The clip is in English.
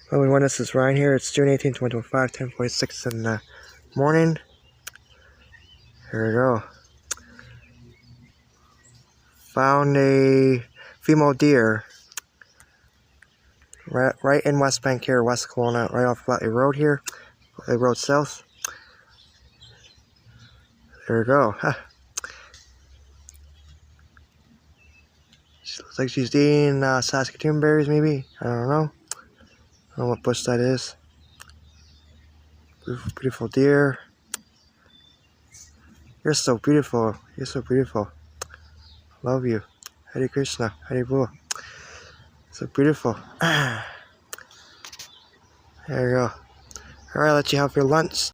Well, everyone, this is Ryan here. It's June 18th, 2025, 10:46 in the morning. Here we go. Found a female deer right in West Bank here, West Kelowna, right off Flatley Road here. Flatley Road South. There we go. She looks like she's eating Saskatoon berries, maybe. I don't know. I don't know what bush that is. Beautiful, beautiful deer. You're so beautiful. You're so beautiful. Love you. Hare Krishna. Hare Bol. So beautiful. There you go. Alright, I'll let you have your lunch.